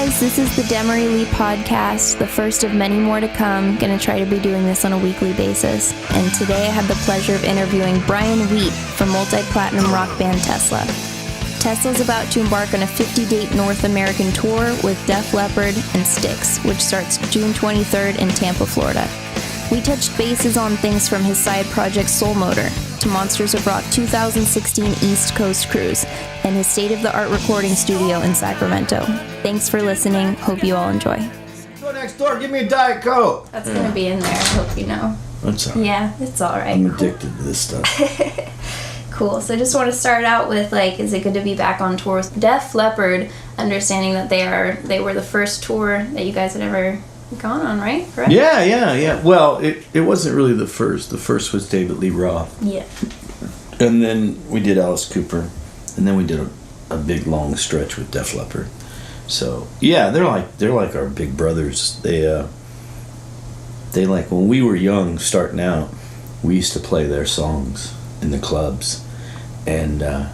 guys, this is the Demerie Leigh podcast, the first of many more to come. Gonna try to be doing this on a weekly basis. And today I have the pleasure of interviewing Brian Wheat from multi-platinum rock band Tesla. Tesla's about to embark on a 50-date North American tour with Def Leppard and Styx, which starts June 23rd in Tampa, Florida. We touched bases on things from his side project Soul Motor to Monsters of Rock 2016 East Coast Cruise and his state-of-the-art recording studio in Sacramento. Thanks for listening. Hope you all enjoy. Go next door. Give me a Diet Coke. That's going to be in there. I hope you know. That's all right. Yeah, it's all right. I'm addicted to this stuff. Cool. So I just want to start out with, is it good to be back on tour with Def Leppard, understanding that they were the first tour that you guys had ever gone on, right? Correct? Yeah. Well, it wasn't really the first. The first was David Lee Roth. Yeah. And then we did Alice Cooper. And then we did a big long stretch with Def Leppard. So, yeah, they're like our big brothers. They like, when we were young, starting out, we used to play their songs in the clubs. And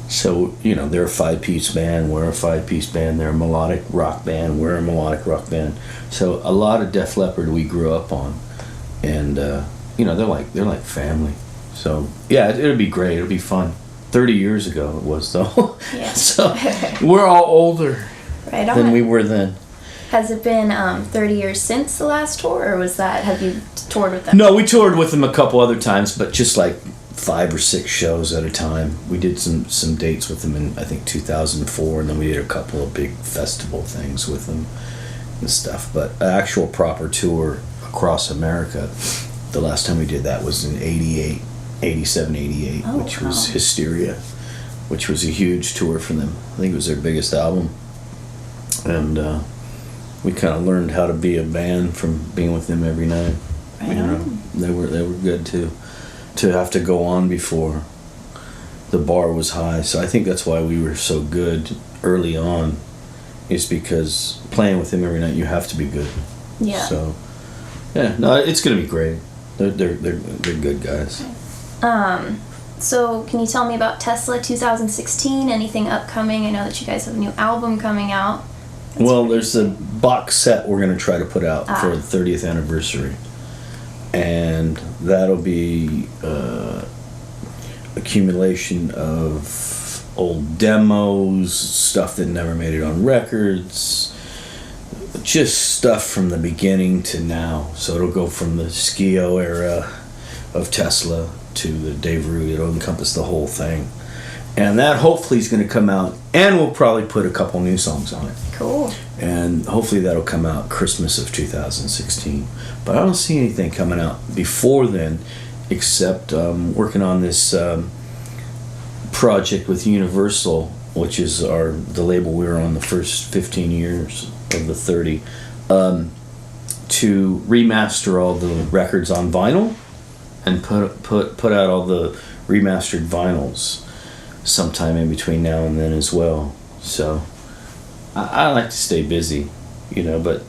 so, they're a 5-piece band, we're a 5-piece band, they're a melodic rock band, we're a melodic rock band. So a lot of Def Leppard we grew up on. And, they're like family. So, yeah, it'll be great, it'll be fun. 30 years ago it was, though. Yeah. So we're all older than we were then. Has it been 30 years since the last tour, or have you toured with them? No, we toured with them a couple other times, but just like 5 or 6 shows at a time. We did some dates with them in, I think, 2004, and then we did a couple of big festival things with them and stuff. But an actual proper tour across America, the last time we did that was in 87, 88, which was Hysteria, which was a huge tour for them. I think it was their biggest album. And we kind of learned how to be a band from being with them every night. They were good too. To have to go on before the bar was high. So I think that's why we were so good early on, is because playing with them every night, you have to be good. Yeah. So, yeah, no, it's going to be great. They're good guys. So can you tell me about Tesla 2016? Anything upcoming? I know that you guys have a new album coming out. There's a box set we're going to try to put out for the 30th anniversary. And that'll be accumulation of old demos, stuff that never made it on records, just stuff from the beginning to now. So it'll go from the Skio era of Tesla to the Dave Rude. It'll encompass the whole thing. And that hopefully is going to come out, and we'll probably put a couple new songs on it. Cool. And hopefully that'll come out Christmas of 2016. But I don't see anything coming out before then, except working on this project with Universal, which is the label we were on the first 15 years of the 30, to remaster all the records on vinyl and put out all the remastered vinyls sometime in between now and then as well. So I like to stay busy, but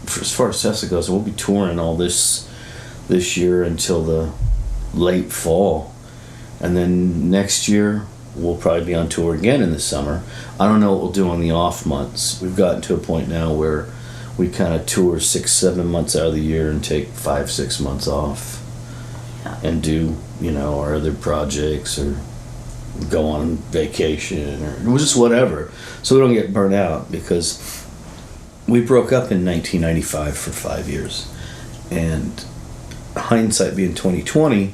as far as Tesla goes, we'll be touring all this year until the late fall. And then next year, we'll probably be on tour again in the summer. I don't know what we'll do on the off months. We've gotten to a point now where we kind of tour 6-7 months out of the year and take 5-6 months off. Yeah. And do, our other projects or go on vacation or just whatever, so we don't get burnt out, because we broke up in 1995 for 5 years, and hindsight being 2020,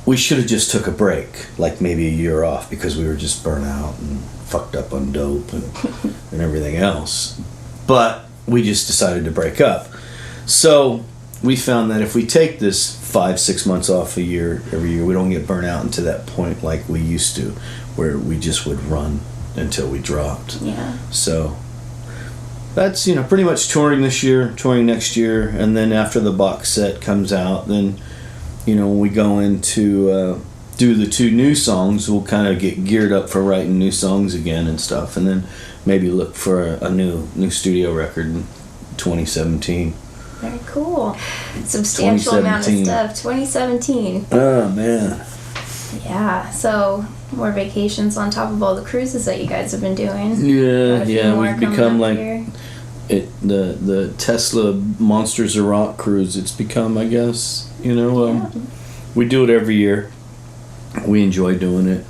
we should have just took a break, like maybe a year off, because we were just burnt out and fucked up on dope and everything else. But we just decided to break up. So we found that if we take this 5-6 months off a year every year, we don't get burnt out into that point like we used to, where we just would run until we dropped. Yeah. So that's pretty much touring this year, touring next year, and then after the box set comes out, then when we go into do the 2 new songs, we'll kind of get geared up for writing new songs again and stuff, and then maybe look for a new studio record in 2017. Very cool. Substantial amount of stuff. 2017. Oh, man. Yeah, so more vacations on top of all the cruises that you guys have been doing. Yeah, we've become like the Tesla Monsters of Rock cruise. It's become, I guess, we do it every year. We enjoy doing it.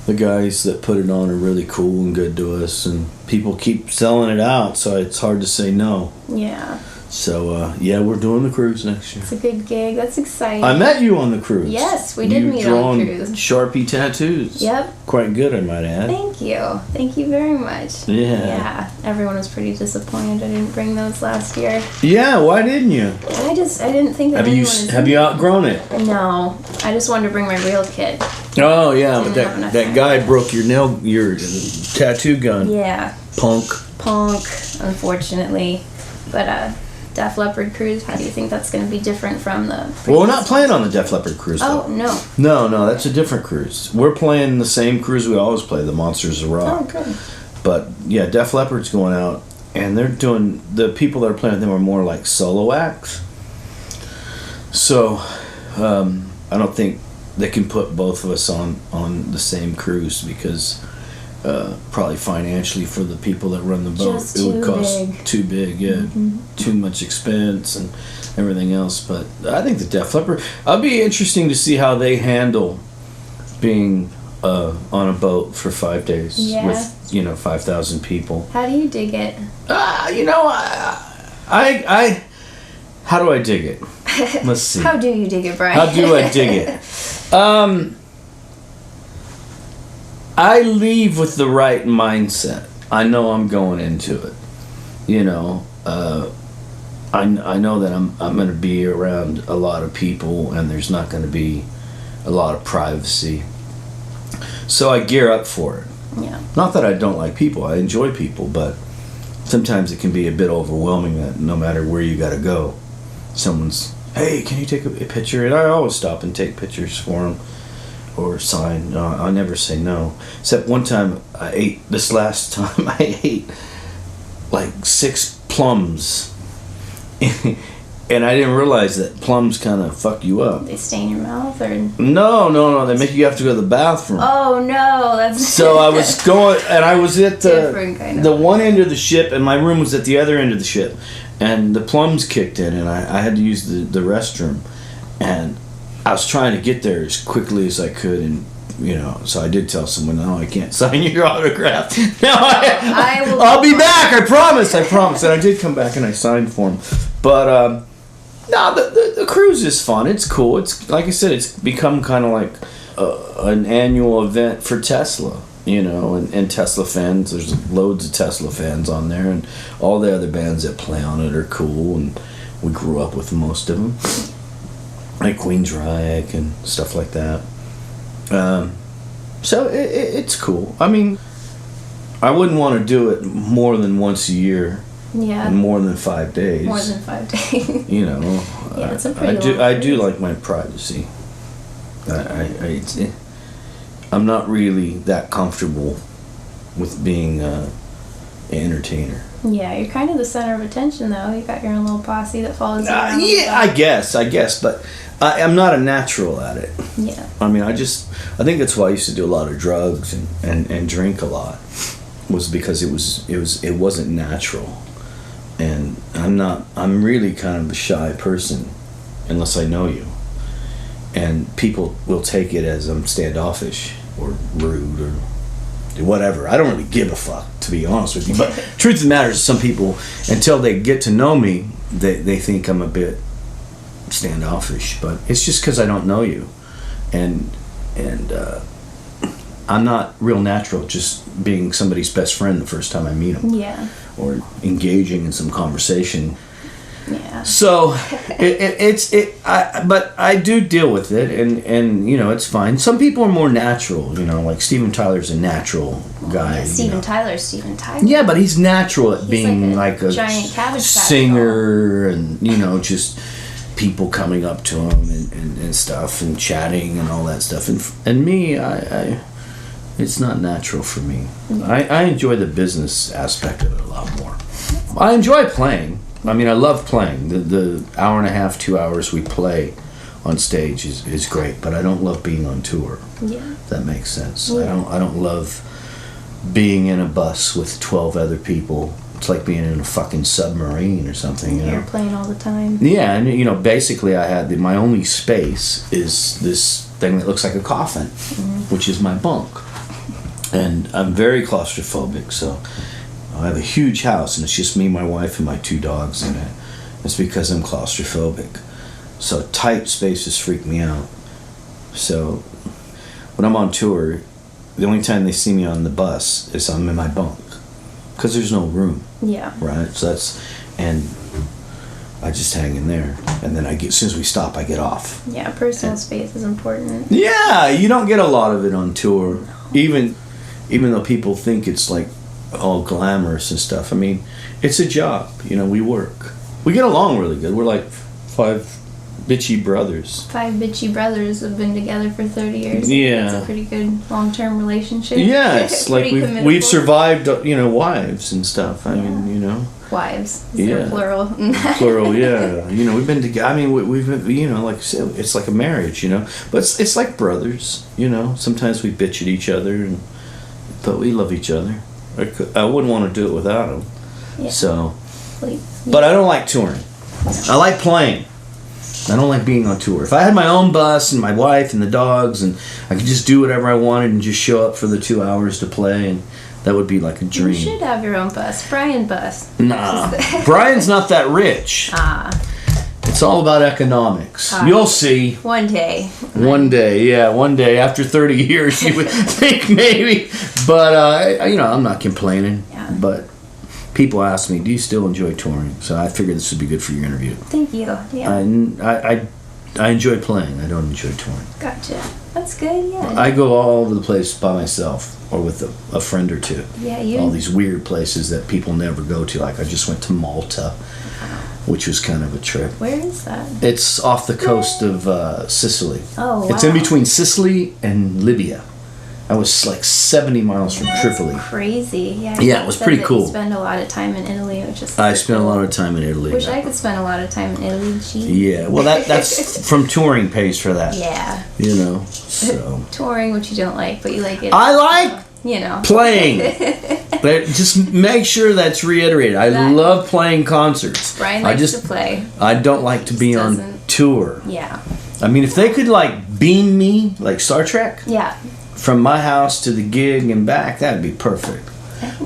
The guys that put it on are really cool and good to us, and people keep selling it out, so it's hard to say no. Yeah. So, we're doing the cruise next year. It's a good gig. That's exciting. I met you on the cruise. Yes, we did meet on the cruise. Sharpie tattoos. Yep. Quite good, I might add. Thank you. Thank you very much. Yeah. Everyone was pretty disappointed I didn't bring those last year. Yeah, why didn't you? I didn't think that Have you outgrown it? No. I just wanted to bring my real kit. Oh, yeah. That guy broke your tattoo gun. Yeah. Punk, unfortunately. But, Def Leppard cruise, how do you think that's going to be different from the... Well, we're not playing on the Def Leppard cruise, though. Oh, no. No, that's a different cruise. We're playing the same cruise we always play, the Monsters of Rock. Oh, good. But, yeah, Def Leppard's going out, and they're doing... The people that are playing with them are more like solo acts. So, I don't think they can put both of us on the same cruise because... probably financially for the people that run the boat, just it would cost big. Too big, yeah, too much expense and everything else. But I think the Def Leppard, it'll be interesting to see how they handle being on a boat for 5 days with 5,000 people. How do you dig it? I how do I dig it? Let's see. How do you dig it, Brian? How do I dig it? I leave with the right mindset. I know I'm going into it. I know that I'm going to be around a lot of people and there's not going to be a lot of privacy. So I gear up for it. Yeah. Not that I don't like people. I enjoy people, but sometimes it can be a bit overwhelming that no matter where you got to go, someone's, hey, can you take a picture? And I always stop and take pictures for them. Or sign. No, I never say no. Except one time this last time I ate like 6 plums. And I didn't realize that plums kind of fuck you up. They stain your mouth or? No. They make you have to go to the bathroom. Oh no, that's... So I was going, and I was at the one end of the ship, and my room was at the other end of the ship. And the plums kicked in, and I had to use the restroom. And I was trying to get there as quickly as I could, and so I did tell someone, no, I can't sign your autograph. No, I'll be back. I promise. And I did come back and I signed for him. But the cruise is fun. It's cool. It's like I said, it's become kind of like an annual event for Tesla. And Tesla fans. There's loads of Tesla fans on there, and all the other bands that play on it are cool, and we grew up with most of them. Like Queensryche and stuff like that. So it's cool. I mean, I wouldn't want to do it more than once a year. Yeah. And more than 5 days. More than 5 days. Yeah, it's a pretty I do like my privacy. I'm not really that comfortable with being an entertainer. Yeah, you're kind of the center of attention, though. You got your own little posse that follows you around. Yeah, I guess, but I'm not a natural at it. Yeah. I mean, I think that's why I used to do a lot of drugs and drink a lot, was because it wasn't natural. And I'm really kind of a shy person, unless I know you. And people will take it as I'm standoffish or rude or whatever. I don't really give a fuck, to be honest with you. But truth of the matter is, some people, until they get to know me, they think I'm a bit standoffish. But it's just because I don't know you, and I'm not real natural just being somebody's best friend the first time I meet them. Yeah. Or engaging in some conversation. Yeah. So but I do deal with it, and it's fine. Some people are more natural, like Steven Tyler's a natural guy. Yeah, Steven Tyler. Yeah, but he's natural at being like a giant cabbage singer, and just people coming up to him and stuff and chatting and all that stuff. And me, I it's not natural for me. I enjoy the business aspect of it a lot more. I enjoy playing. I mean, I love playing. The hour and a half, 2 hours we play on stage is great, but I don't love being on tour. Yeah. If that makes sense. Yeah. I don't love being in a bus with 12 other people. It's like being in a fucking submarine or something, you know. You're playing all the time. Yeah, and you know, basically I had my only space is this thing that looks like a coffin, which is my bunk. And I'm very claustrophobic, so I have a huge house and it's just me, my wife, and my 2 dogs in it. It's because I'm claustrophobic. So tight spaces freak me out. So when I'm on tour, the only time they see me on the bus is I'm in my bunk. Because there's no room. Yeah. Right? So and I just hang in there. And then as soon as we stop, I get off. Yeah, personal space is important. Yeah, you don't get a lot of it on tour. Even though people think it's like all glamorous and stuff. I mean, it's a job. You know, we work. We get along really good. We're like 5 bitchy brothers. 5 bitchy brothers have been together for 30 years. Yeah. It's a pretty good long-term relationship. Yeah, it's like Pretty we've committable. survived, you know, wives and stuff. I mean, you know. Wives. Yeah. Yeah. Plural. Plural, yeah. You know, we've been together. I mean, we've been, you know, like I said, it's like a marriage, you know. But it's like brothers, you know. Sometimes we bitch at each other, but we love each other. I wouldn't want to do it without them. Yeah. So, Like, but I don't like touring. I like playing. I don't like being on tour. If I had my own bus and my wife and the dogs and I could just do whatever I wanted and just show up for the 2 hours to play, and that would be like a dream. you should have your own bus. Brian bus. Nah. Brian's not that rich. It's all about economics. You'll see. One day. One day, after 30 years, you would think maybe. But, you know, I'm not complaining. Yeah. But people ask me, do you still enjoy touring? So I figured this would be good for your interview. Thank you. Yeah. I enjoy playing. I don't enjoy touring. Gotcha. That's good, yeah. I go all over the place by myself or with a friend or two. Yeah, all these weird places that people never go to. Like I just went to Malta, which was kind of a trip. Where is that? It's off the coast of Sicily. Oh, wow. It's in between Sicily and Libya. I was like 70 miles from Tripoli. Crazy. Yeah. Yeah, it was pretty cool. You spend a lot of time in Italy, which is I spent a lot of time in Italy. Wish I could spend a lot of time in Italy. Gee. Yeah, well, that's from touring pays for that. Yeah. You know, so. Touring, which you don't like, but you like it. I like you know. playing. But just make sure that's reiterated. I love playing concerts. Brian likes to play. I don't like to be on tour. Yeah. I mean, if they could like beam me like Star Trek. Yeah. From my house to the gig and back, that'd be perfect.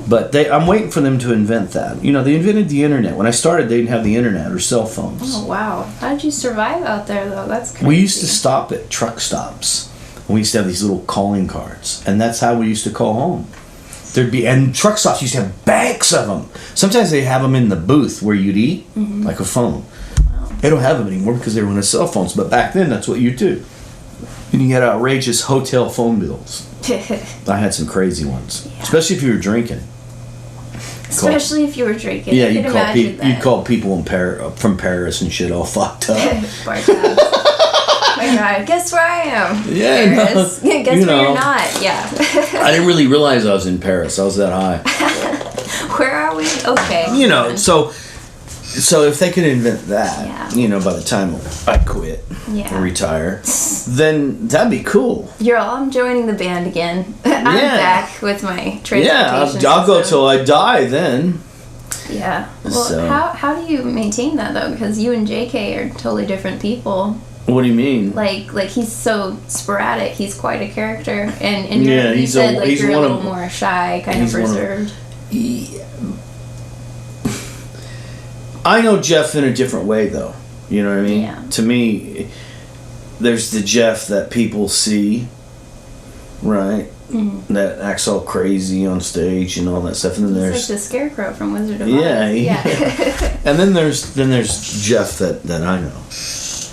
But I'm waiting for them to invent that. You know, they invented the internet. When I started, they didn't have the internet or cell phones. Oh, wow. How did you survive out there, though? That's crazy. We used to stop at truck stops. We used to have these little calling cards. And that's how we used to call home. And truck stops used to have banks of them. Sometimes they have them in the booth where you'd eat, like a phone. Wow. They don't have them anymore because they were on cell phones. But back then, that's what you do. And you get outrageous hotel phone bills. I had some crazy ones, especially if you were drinking. Especially if you were drinking. Yeah, you call people from Paris and shit all fucked up. Bar tabs. Oh my God, guess where I am? Yeah, Paris. no, Guess where you're not? Yeah. I didn't really realize I was in Paris. I was that high. Where are we? Okay. You know, so if they could invent that, you know, by the time I quit or retire, then that'd be cool. I'm joining the band again. I'm back with my transportation. Yeah, I'll go till I die then. Yeah. Well, how do you maintain that though? Because you and JK are totally different people. What do you mean? Like he's so sporadic. He's quite a character, and you said you're a little more shy, kind of reserved. I know Jeff in a different way, though. You know what I mean? Yeah. To me, there's the Jeff that people see, right? Mm-hmm. That acts all crazy on stage and all that stuff. And then there's like the Scarecrow from Wizard of Oz. Yeah. And then there's Jeff that I know.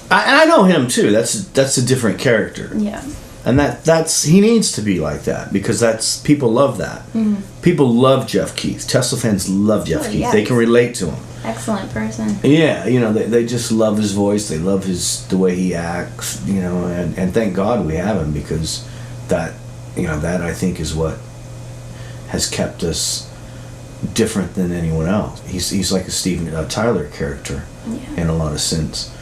I know him too. That's a different character. Yeah. And that's he needs to be like that because people love that. Mm-hmm. People love Jeff Keith. Tesla fans love Jeff Keith. They can relate to him. Excellent person. Yeah, you know, they just love his voice. They love the way he acts, you know, and thank God we have him because that I think is what has kept us different than anyone else. He's like a Steven Tyler character in a lot of sense.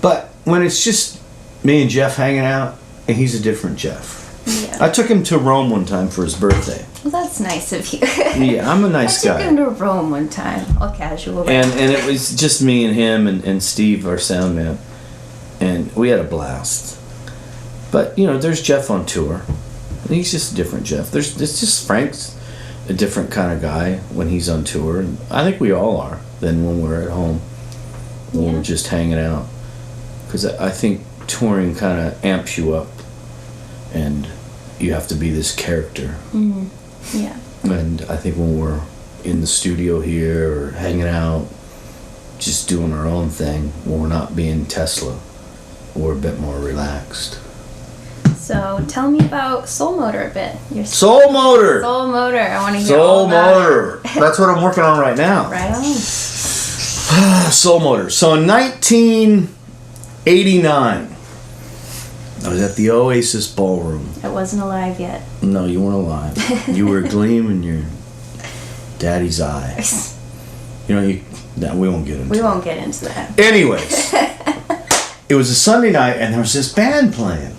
But when it's just me and Jeff hanging out, and he's a different Jeff. Yeah. I took him to Rome one time for his birthday. Well, that's nice of you. Yeah, I'm a nice guy. I took him to Rome one time, all casual. And it was just me and him and Steve, our sound man. And we had a blast. But, you know, there's Jeff on tour. He's just a different Jeff. It's just Frank's a different kind of guy when he's on tour. And I think we all are than when we're at home. When we're just hanging out. Because I think touring kind of amps you up. And you have to be this character. Mm-hmm. Yeah. And I think when we're in the studio here or hanging out, just doing our own thing, when we're not being Tesla, we're a bit more relaxed. So tell me about Soul Motor a bit. Soul Motor! Soul Motor. I want to hear Soul all about Motor. That's what I'm working on right now. Right on. Soul Motor. So in 1989, I was at the Oasis Ballroom. I wasn't alive yet. No, you weren't alive. You were a gleam in your daddy's eye. You know, we won't get into that. Anyways, it was a Sunday night, and there was this band playing.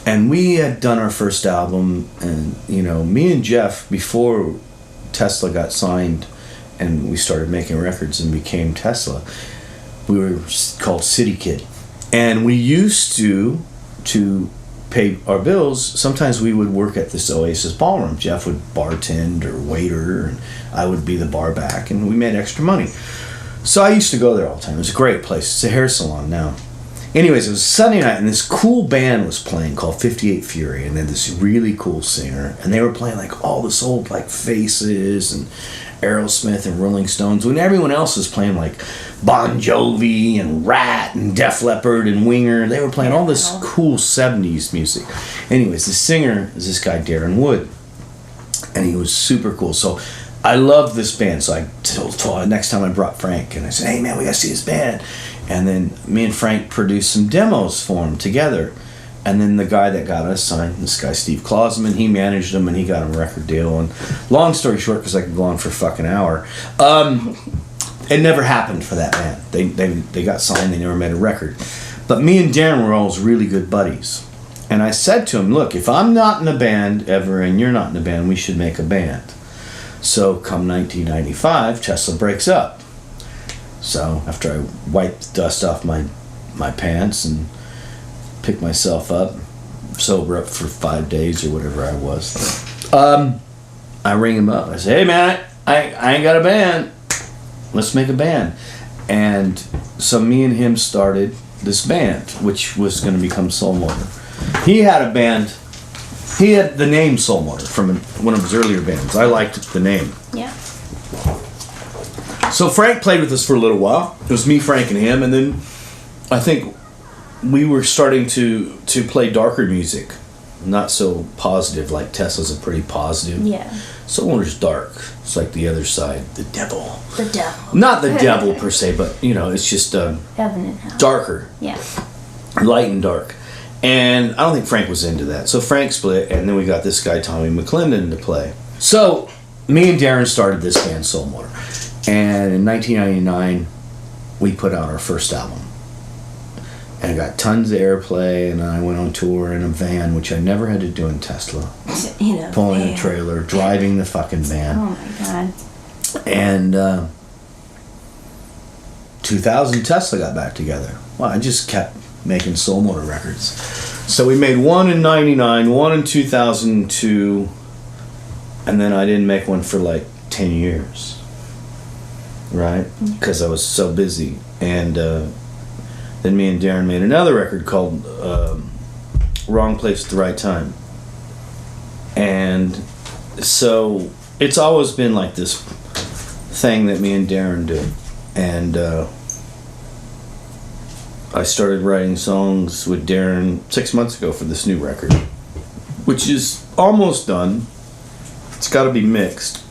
And we had done our first album, and, you know, me and Jeff, before Tesla got signed and we started making records and became Tesla, we were called City Kid. And we used to pay our bills, sometimes we would work at this Oasis Ballroom. Jeff would bartend or waiter, and I would be the bar back, and we made extra money. So I used to go there all the time. It was a great place. It's a hair salon now. Anyways, it was Sunday night, and this cool band was playing called 58 Fury, and then this really cool singer, and they were playing like all this old like Faces and Aerosmith and Rolling Stones, when everyone else was playing like Bon Jovi and Rat and Def Leppard and Winger. They were playing all this cool 70s music. Anyways, the singer is this guy Darren Wood, and he was super cool. So I loved this band. So I told next time I brought Frank, and I said, hey man, we gotta see this band. And then me and Frank produced some demos for him together. And then the guy that got us signed, this guy Steve Klausman, he managed them and he got him a record deal. And long story short, because I could go on for a fucking hour, it never happened for that band. They got signed, they never made a record. But me and Darren were always really good buddies. And I said to him, look, if I'm not in a band ever and you're not in a band, we should make a band. So come 1995, Tesla breaks up. So after I wiped the dust off my pants and picked myself up, sober up for 5 days or whatever I was, I ring him up. I say, hey man, I ain't got a band. Let's make a band. And so me and him started this band, which was going to become Soul Motor. He had a band. He had the name Soul Motor from one of his earlier bands. I liked the name. Yeah. So Frank played with us for a little while. It was me, Frank, and him. And then I think we were starting to play darker music. Not so positive, like Tesla's a pretty positive. Yeah. Soul Motor's dark. It's like the other side, the devil. The devil. Not the devil per se, but, you know, it's just Heaven and hell. darker. Yeah. Light and dark. And I don't think Frank was into that. So Frank split, and then we got this guy, Tommy McClendon, to play. So me and Darren started this band, Soul Motor. And in 1999, we put out our first album. And got tons of airplay, and I went on tour in a van, which I never had to do in Tesla. Pulling a trailer, driving the fucking van. Oh my god. And 2000, Tesla got back together. Well, I just kept making Soul Motor records. So we made one in 99, one in 2002, and then I didn't make one for like 10 years. Right? Because I was so busy. And then me and Darren made another record called Wrong Place at the Right Time. And so it's always been like this thing that me and Darren do. And I started writing songs with Darren 6 months ago for this new record, which is almost done. It's got to be mixed.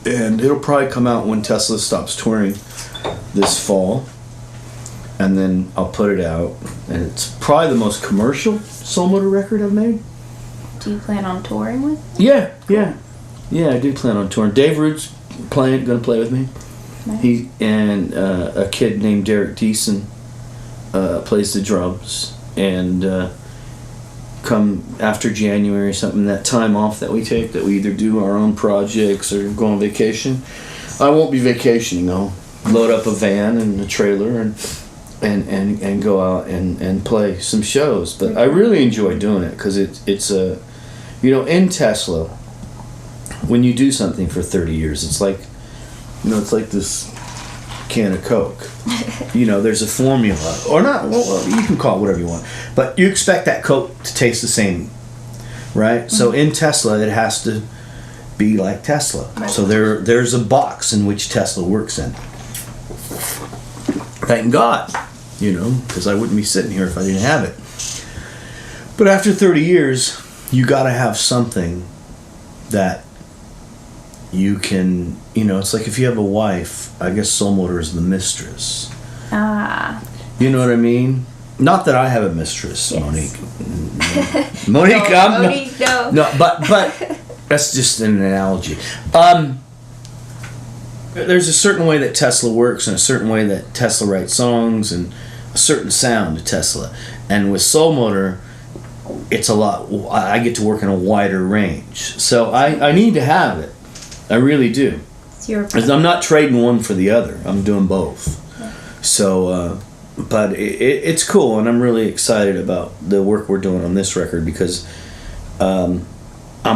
And it'll probably come out when Tesla stops touring this fall. And then I'll put it out. And it's probably the most commercial Soul Motor record I've made. Do you plan on touring with? Yeah. I do plan on touring. Dave Root's gonna play with me. Nice. He and a kid named Derek Deason plays the drums. and come after January or something, that time off that we take, that we either do our own projects or go on vacation. I won't be vacationing. I'll load up a van and a trailer and go out and play some shows. But I really enjoy doing it because it's a, in Tesla, when you do something for 30 years, it's like, it's like this can of Coke. There's a formula, or not, well, you can call it whatever you want, but you expect that Coke to taste the same, right? Mm-hmm. So in Tesla, it has to be like Tesla. Right. So there's a box in which Tesla works in. Thank God, because I wouldn't be sitting here if I didn't have it. But after 30 years, you got to have something that you can, it's like if you have a wife, I guess Soul Motor is the mistress. Ah. You know what I mean? Not that I have a mistress, yes. Monique. Monique, no, but that's just an analogy. There's a certain way that Tesla works and a certain way that Tesla writes songs and a certain sound to Tesla. And with Soul Motor, it's a lot, I get to work in a wider range. So I need to have it. I really do. I'm not trading one for the other. I'm doing both. Yeah. So, but it's cool, and I'm really excited about the work we're doing on this record because I'm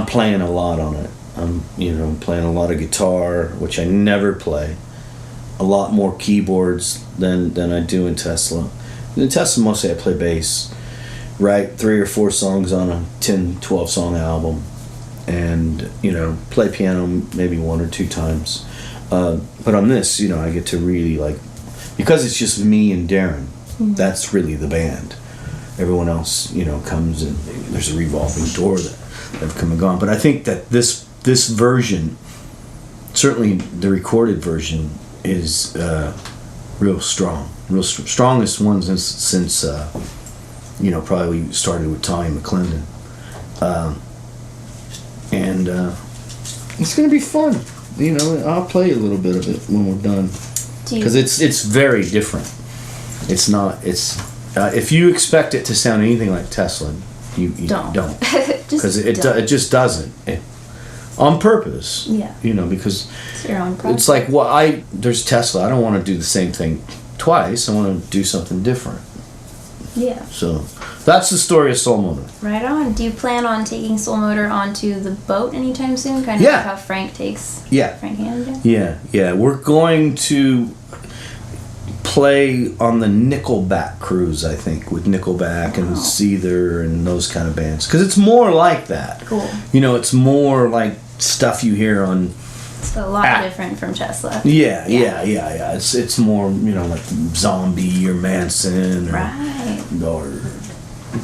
playing a lot on it. I'm playing a lot of guitar, which I never play. A lot more keyboards than I do in Tesla. In Tesla, mostly I play bass. Write 3 or 4 songs on a 10, 12 song album. And play piano maybe 1 or 2 times, but on this, I get to really because it's just me and Darren. Mm-hmm. That's really the band. Everyone else, comes and there's a revolving door that have come and gone. But I think that this version, certainly the recorded version, is real strong, strongest one since probably we started with Tommy McClendon. And it's going to be fun. I'll play a little bit of it when we're done. Because it's very different. It's not, if you expect it to sound anything like Tesla, you don't. Because it just doesn't. On purpose. Yeah. Because it's your own project. It's like, there's Tesla. I don't want to do the same thing twice. I want to do something different. Yeah. So that's the story of Soul Motor. Right on. Do you plan on taking Soul Motor onto the boat anytime soon? Kind of like how Frank takes Frank Hannigan? Yeah. We're going to play on the Nickelback cruise, I think, with Nickelback and Seether and those kind of bands. Because it's more like that. Cool. It's more like stuff you hear on... It's a lot different from Tesla. Yeah. It's more, like Zombie or Manson or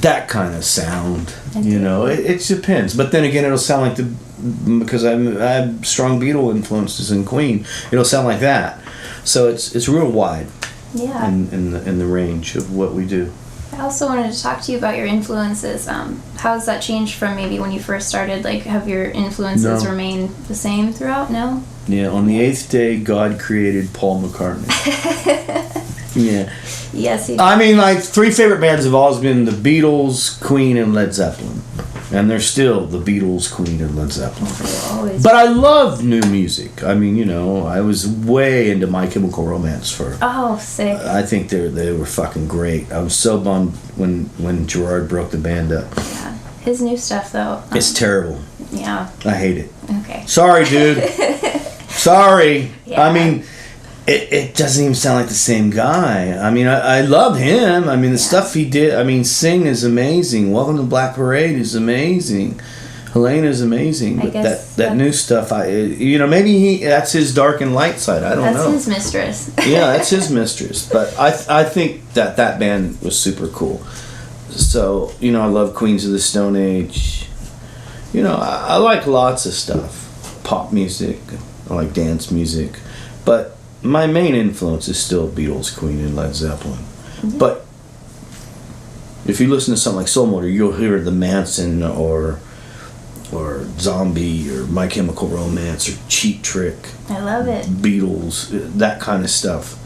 that kind of sound. It depends. But then again, it'll sound like because I have strong Beatle influences in Queen, it'll sound like that. So it's real wide. Yeah. In the range of what we do. I also wanted to talk to you about your influences. How's that changed from maybe when you first started? Have your influences remained the same throughout? No? Yeah, on the 8th day, God created Paul McCartney. Yeah. Yes, he did. I mean, 3 favorite bands have always been the Beatles, Queen, and Led Zeppelin. And they're still the Beatles, Queen, and Led Zeppelin. But I love new music. I mean, I was way into My Chemical Romance for... Oh, sick. I think they were fucking great. I was so bummed when Gerard broke the band up. Yeah. His new stuff, though... it's terrible. Yeah. I hate it. Okay. Sorry, dude. Sorry. Yeah. I mean... It doesn't even sound like the same guy. I mean, I love him. I mean, the stuff he did. I mean, Sing is amazing. Welcome to Black Parade is amazing. Helena is amazing. But that new stuff, maybe that's his dark and light side. I don't know. That's his mistress. Yeah, that's his mistress. But I think that band was super cool. So, I love Queens of the Stone Age. I like lots of stuff. Pop music. I like dance music. But my main influence is still Beatles, Queen, and Led Zeppelin. Mm-hmm. But if you listen to something like Soul Motor, you'll hear the Manson or Zombie or My Chemical Romance or Cheap Trick. I love it. Beatles, that kind of stuff.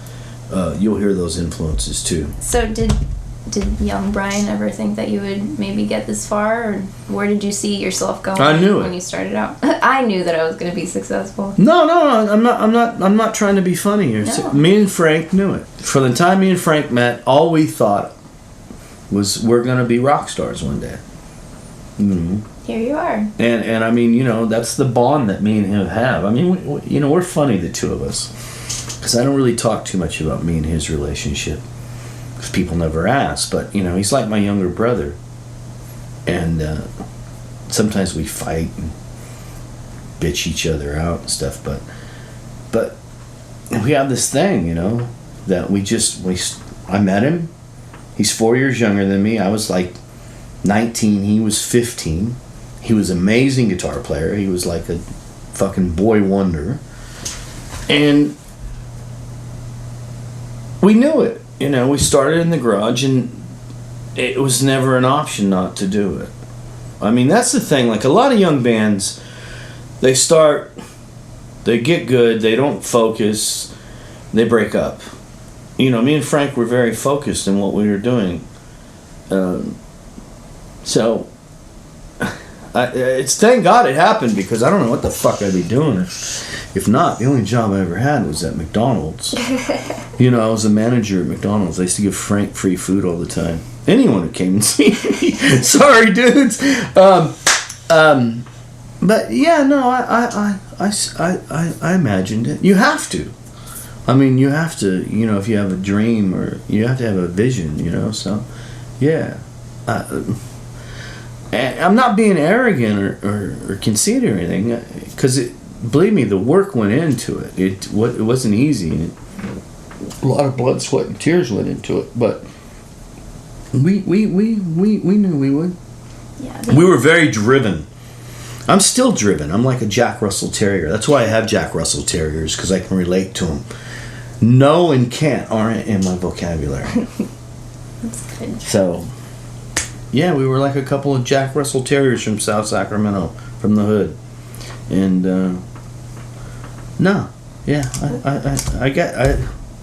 You'll hear those influences too. So did did young Brian ever think that you would maybe get this far, or where did you see yourself going? I knew it when you started out. I knew that I was going to be successful. No, I'm not trying to be funny here. No. Me and Frank knew it. From the time me and Frank met, all we thought was we're going to be rock stars one day. Here you are. And I mean, that's the bond that me and him have. I mean, we're funny, the two of us, because I don't really talk too much about me and his relationship. Because people never ask, but he's like my younger brother, and sometimes we fight and bitch each other out and stuff. But we have this thing, that I met him. He's 4 years younger than me. I was like 19. He was 15. He was an amazing guitar player. He was like a fucking boy wonder, and we knew it. We started in the garage, and it was never an option not to do it. I mean, that's the thing. Like, a lot of young bands, they get good, they don't focus, they break up. Me and Frank were very focused in what we were doing. So, it's thank God it happened, because I don't know what the fuck I'd be doing if not. The only job I ever had was at McDonald's. I was a manager at McDonald's. I used to give Frank free food all the time. Anyone who came and see me. Sorry, dudes. But yeah, no, I imagined it. You have to. I mean, you have to. If you have a dream, or you have to have a vision. So yeah. I'm not being arrogant or conceited or anything, because believe me, the work went into it. It wasn't easy. A lot of blood, sweat, and tears went into it, but we knew we would. Yeah, we were very driven. I'm still driven. I'm like a Jack Russell Terrier. That's why I have Jack Russell Terriers, because I can relate to them. No and can't aren't in my vocabulary. That's good. So, yeah, we were like a couple of Jack Russell Terriers from South Sacramento, from the hood. And, no. Yeah,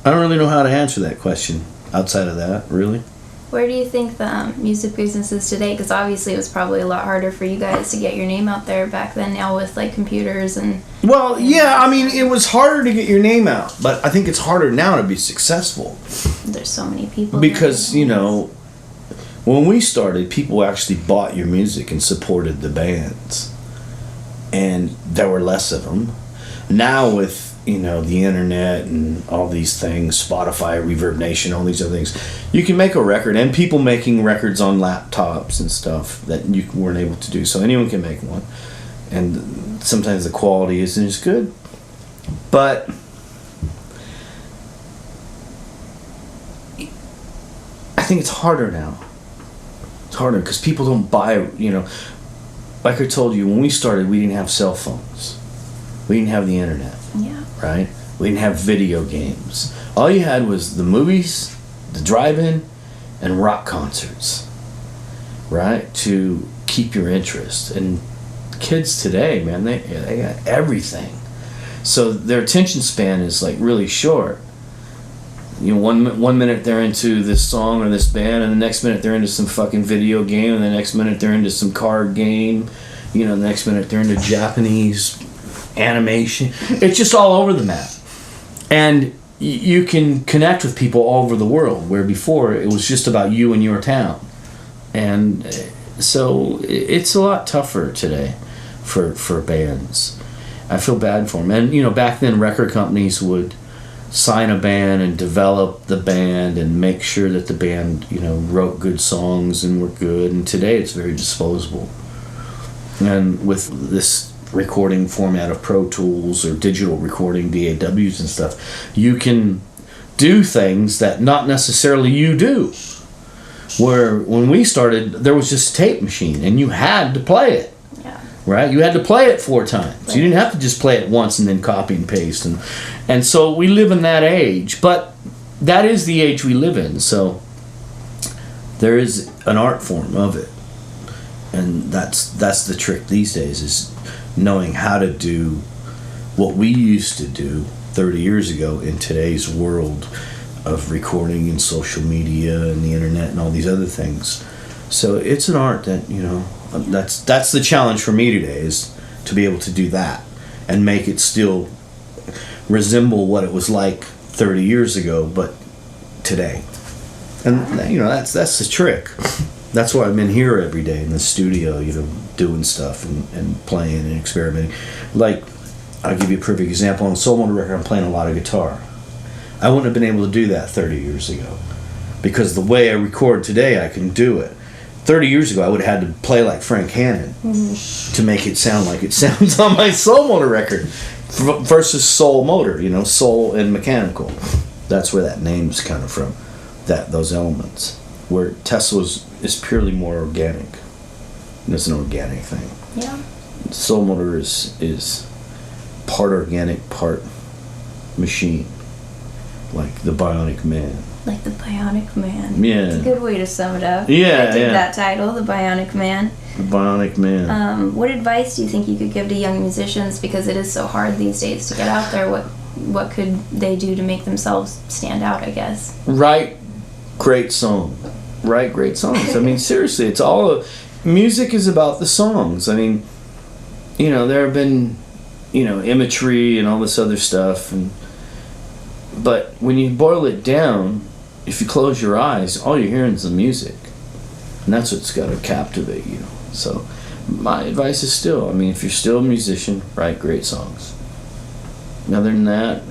I don't really know how to answer that question outside of that, really. Where do you think the music business is today? Because obviously it was probably a lot harder for you guys to get your name out there back then, now with like computers and... Well, yeah, I mean, it was harder to get your name out, but I think it's harder now to be successful. There's so many people. Because, when we started, people actually bought your music and supported the bands. And there were less of them. Now with, the internet and all these things, Spotify, Reverb Nation, all these other things, you can make a record, and people making records on laptops and stuff that you weren't able to do. So anyone can make one. And sometimes the quality isn't as good. But I think it's harder now. It's harder because people don't buy, like I told you, when we started, we didn't have cell phones. We didn't have the internet. Yeah. Right? We didn't have video games. All you had was the movies, the drive-in, and rock concerts. Right? To keep your interest. And kids today, man, they got everything. So their attention span is like really short. One minute they're into this song or this band, and the next minute they're into some fucking video game, and the next minute they're into some card game. The next minute they're into Japanese animation. It's just all over the map. And you can connect with people all over the world, where before it was just about you and your town. And so it's a lot tougher today for bands. I feel bad for them. And, back then record companies would sign a band and develop the band and make sure that the band, wrote good songs and were good. And today it's very disposable. And with this recording format of Pro Tools or digital recording, DAWs and stuff, you can do things that not necessarily you do. Where when we started, there was just a tape machine and you had to play it. Yeah. Right? You had to play it 4 times. Right. You didn't have to just play it once and then copy and paste. And so we live in that age, but that is the age we live in. So there is an art form of it. And that's the trick these days, is knowing how to do what we used to do 30 years ago in today's world of recording and social media and the internet and all these other things. So it's an art that, that's the challenge for me today, is to be able to do that and make it still resemble what it was like 30 years ago, but today. And that's the trick. That's why I'm in here every day in the studio, doing stuff and playing and experimenting. Like, I'll give you a perfect example. On Soul Motor record, I'm playing a lot of guitar. I wouldn't have been able to do that 30 years ago, because the way I record today, I can do it. 30 years ago, I would have had to play like Frank Hannon to make it sound like it sounds on my Soul Motor record, versus Soul Motor, soul and mechanical. That's where that name's kind of from, those elements. Where Tesla is purely more organic. It's an organic thing. Yeah. Soul Motor is part organic, part machine. Like the Bionic Man. Like the Bionic Man. Yeah. It's a good way to sum it up. Yeah, I dig that title, the Bionic Man. The Bionic Man. What advice do you think you could give to young musicians, because it is so hard these days to get out there? What could they do to make themselves stand out, I guess? Write great songs. Write great songs. I mean, seriously, it's all... music is about the songs. I mean, there have been, imagery and all this other stuff, but when you boil it down, if you close your eyes, all you're hearing is the music. And that's what's got to captivate you. So my advice is still, if you're still a musician, write great songs. Other than that,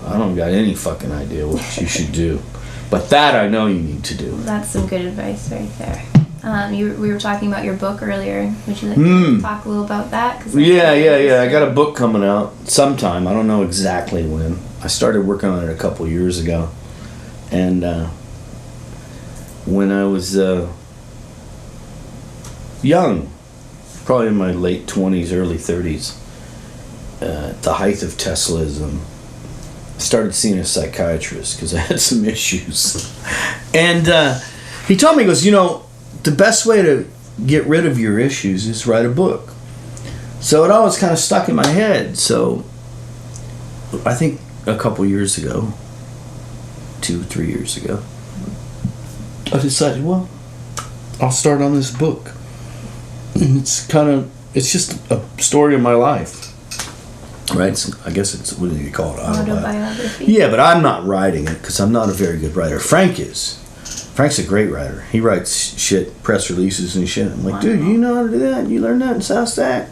I don't got any fucking idea what you should do. But that I know you need to do. That's some good advice right there. We were talking about your book earlier. Would you like to talk a little about that? Yeah. I got a book coming out sometime. I don't know exactly when. I started working on it a couple years ago. And when I was young, probably in my late 20s, early 30s, at the height of Teslasm, I started seeing a psychiatrist because I had some issues. And he told me, he goes, the best way to get rid of your issues is write a book. So it always kind of stuck in my head. So I think a couple years ago, 2-3 years ago, I decided, well, I'll start on this book. And it's just a story of my life. Right? I guess what do you call it? Autobiography. Yeah, but I'm not writing it because I'm not a very good writer. Frank is. Frank's a great writer. He writes shit, press releases and shit. I'm like, dude, you know how to do that? You learned that in South Stack?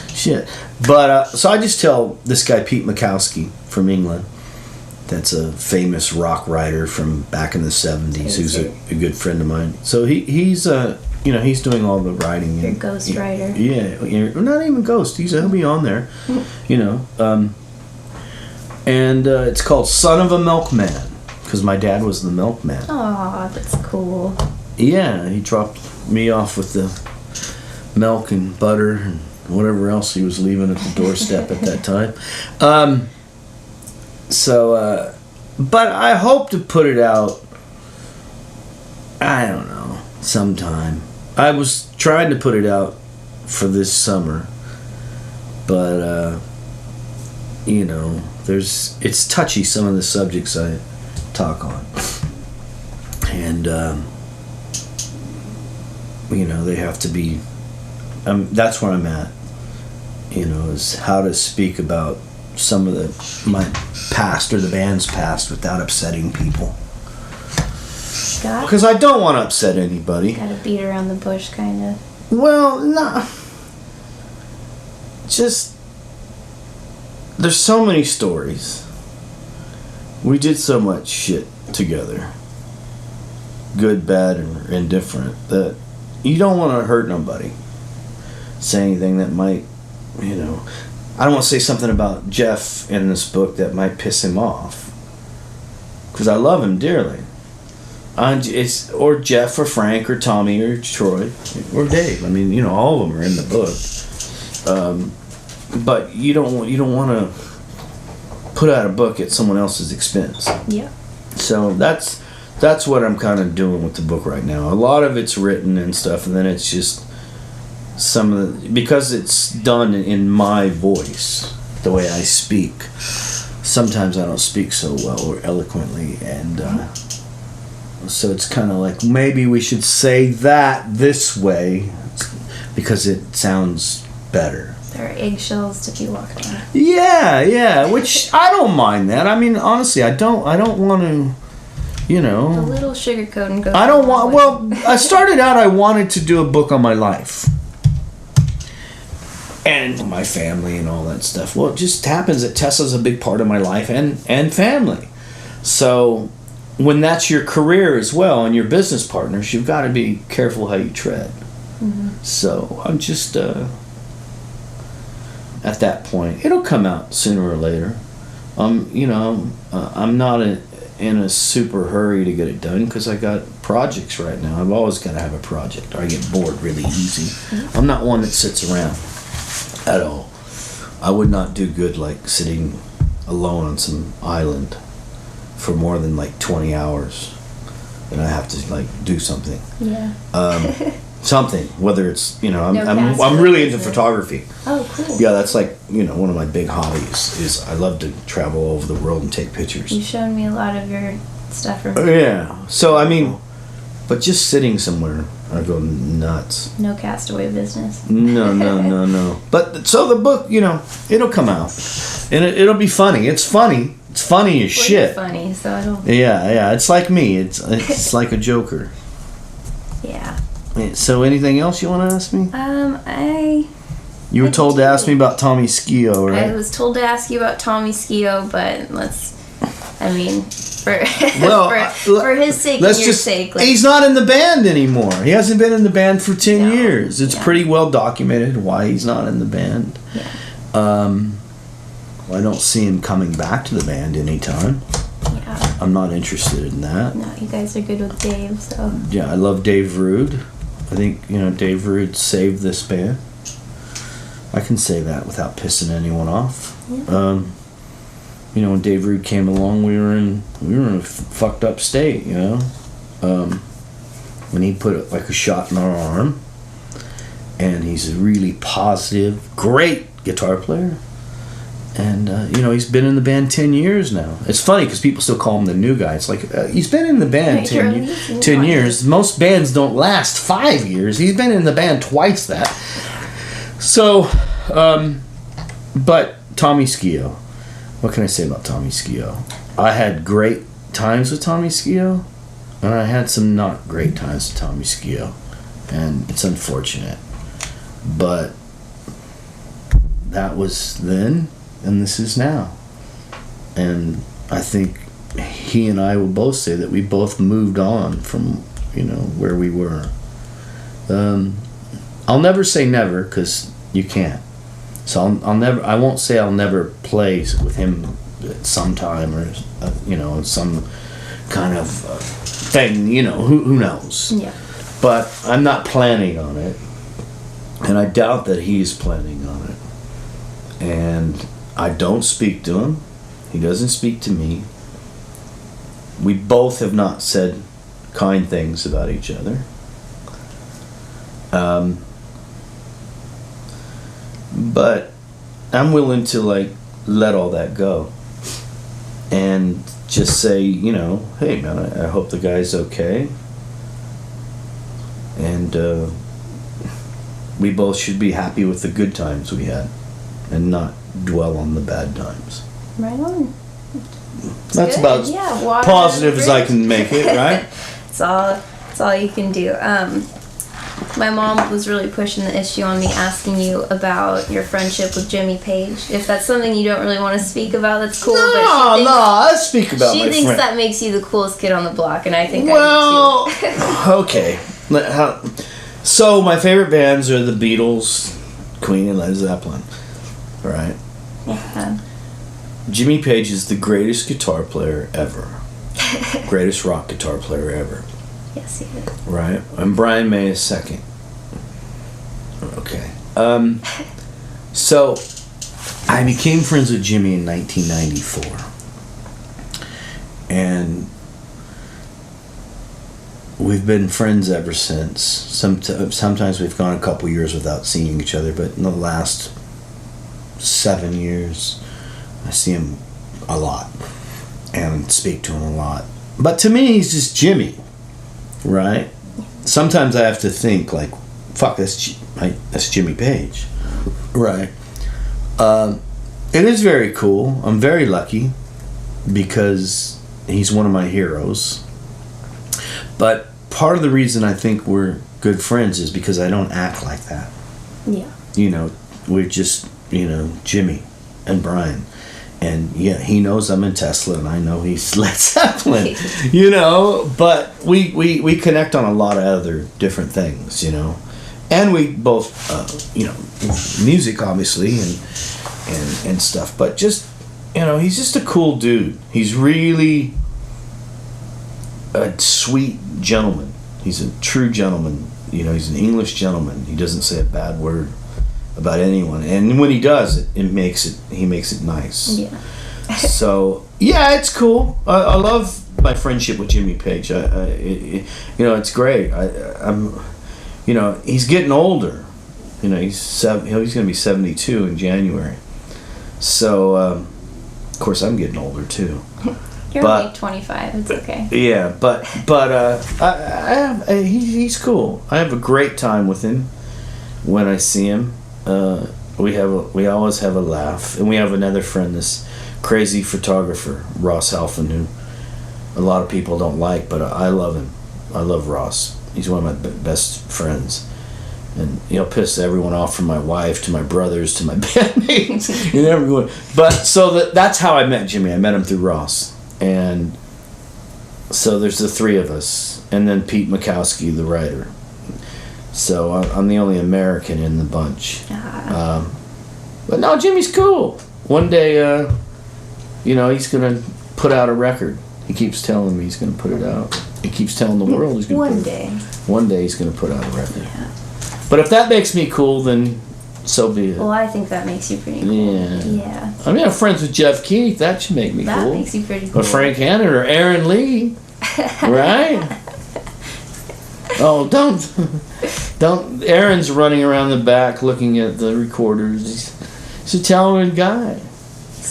Shit. But, so I just tell this guy, Pete Mikowski from England, that's a famous rock writer from back in the 70s, who's a good friend of mine. So he's doing all the writing. Your ghost writer. Yeah, not even ghost. He'll be on there, and it's called Son of a Milkman, because my dad was the milkman. Oh, that's cool. Yeah, he dropped me off with the milk and butter and whatever else he was leaving at the doorstep at that time. But I hope to put it out, I don't know, sometime. I was trying to put it out for this summer, but, it's touchy, some of the subjects I talk on. And, they have to be, that's where I'm at, is how to speak about some of my past or the band's past without upsetting people. Because I don't want to upset anybody. Gotta beat around the bush, kind of. Well, no. Just, there's so many stories. We did so much shit together. Good, bad, and indifferent. That you don't want to hurt nobody. Say anything that might, I don't want to say something about Jeff in this book that might piss him off. Because I love him dearly. Or Jeff or Frank or Tommy or Troy or Dave. All of them are in the book. But you don't want to put out a book at someone else's expense. Yeah. So that's what I'm kind of doing with the book right now. A lot of it's written and stuff, and then it's just some of because it's done in my voice, the way I speak. sometimes I don't speak so well or eloquently, and so it's kind of like maybe we should say that this way because it sounds better. There are eggshells to be walked on. Yeah, which I don't mind that. I mean, honestly, I don't want to, A little sugarcoating goes. I don't want. Well, I started out. I wanted to do a book on my life and my family and all that stuff. Well, it just happens that Tessa's a big part of my life and family. So when that's your career as well and your business partners, you've got to be careful how you tread. Mm-hmm. So I'm just at that point. It'll come out sooner or later. I'm not in a super hurry to get it done because I got projects right now. I've always got to have a project or I get bored really easy. Mm-hmm. I'm not one that sits around at all. I would not do good like sitting alone on some island for more than like 20 hours. And I have to like do something. Yeah. Something, whether it's I'm really into photography. Oh, cool. Yeah, that's like one of my big hobbies is I love to travel all over the world and take pictures. You've shown me a lot of your stuff. Yeah, so I mean, but just sitting somewhere, I go nuts. No castaway business. No. But so the book, it'll come out, and it'll be funny. It's funny. It's funny as shit. Funny, so I don't. Yeah. It's like me. It's like a joker. Yeah. So anything else you want to ask me? You were told to ask me about Tommy Skio, right? I was told to ask you about Tommy Skio, but for his sake and your sake. He's not in the band anymore. He hasn't been in the band for 10 years. It's pretty well documented why he's not in the band. Yeah. I don't see him coming back to the band anytime. Yeah. I'm not interested in that. No, you guys are good with Dave, so. Yeah, I love Dave Rude. I think, Dave Rude saved this band. I can say that without pissing anyone off. Yeah. When Dave Rude came along, we were in a fucked up state, when he put like a shot in our arm, and he's a really positive, great guitar player. And, he's been in the band 10 years now. It's funny because people still call him the new guy. It's like, he's been in the band 10 years. Most bands don't last 5 years. He's been in the band twice that. So, but Tommy Skio. What can I say about Tommy Skio? I had great times with Tommy Skio, and I had some not great times with Tommy Skio. And it's unfortunate. But that was then. And this is now. And I think he and I will both say that we both moved on from, where we were. I'll never say never, because you can't. So I won't say I'll never play with him at some time or, some kind of thing, who knows. Yeah. But I'm not planning on it. And I doubt that he's planning on it. And I don't speak to him. He doesn't speak to me. We both have not said kind things about each other. But I'm willing to let all that go and just say, hey man, I hope the guy's okay. And we both should be happy with the good times we had and not dwell on the bad times. Right on. That's about as positive as I can make it, right? It's all you can do. My mom was really pushing the issue on me, asking you about your friendship with Jimmy Page. If that's something you don't really want to speak about, that's cool. I speak about my friend. She thinks that makes you the coolest kid on the block, and I think I do too. Okay. So my favorite bands are the Beatles, Queen, and Led Zeppelin. Right? Yeah. Jimmy Page is the greatest guitar player ever. Greatest rock guitar player ever. Yes, he is. Right? And Brian May is second. Okay. So, I became friends with Jimmy in 1994. And we've been friends ever since. Sometimes we've gone a couple years without seeing each other, but in the last 7 years, I see him a lot and speak to him a lot. But to me, he's just Jimmy, right? Sometimes I have to think like, fuck, that's Jimmy Page, right? It is very cool. I'm very lucky because he's one of my heroes. But part of the reason I think we're good friends is because I don't act like that. Yeah. You know, we're just, you know, Jimmy and Brian. And yeah, he knows I'm in Tesla and I know he's Led Zeppelin, you know, but we connect on a lot of other different things, you know. And we both, you know, music obviously and stuff, but just, you know, he's just a cool dude. He's really a sweet gentleman. He's a true gentleman. You know, he's an English gentleman. He doesn't say a bad word about anyone, and when he does, he makes it nice. Yeah. So yeah, it's cool. I love my friendship with Jimmy Page. You know, it's great. I'm, you know, he's getting older. You know, he's going to be 72 in January. So of course I'm getting older too. You're only 25. It's okay. Yeah, but he's cool. I have a great time with him when I see him. We always have a laugh, and we have another friend, this crazy photographer, Ross Halfin, who a lot of people don't like, but I love him. I love Ross. He's one of my best friends, and he'll piss everyone off, from my wife to my brothers to my bandmates and everyone. But so that's how I met Jimmy. I met him through Ross, and so there's the three of us, and then Pete Makowski, the writer. So I'm the only American in the bunch. But no, Jimmy's cool. One day, you know, he's going to put out a record. He keeps telling me he's going to put it out. He keeps telling the world he's going to put it out. One day he's going to put out a record. Yeah. But if that makes me cool, then so be it. Well, I think that makes you pretty cool. Yeah. I mean, I'm friends with Jeff Keith. That should make me cool. That makes you pretty cool. Or Frank Hannon or Aaron Lee. Right? Oh, don't. Aaron's running around the back looking at the recorders. He's a talented guy.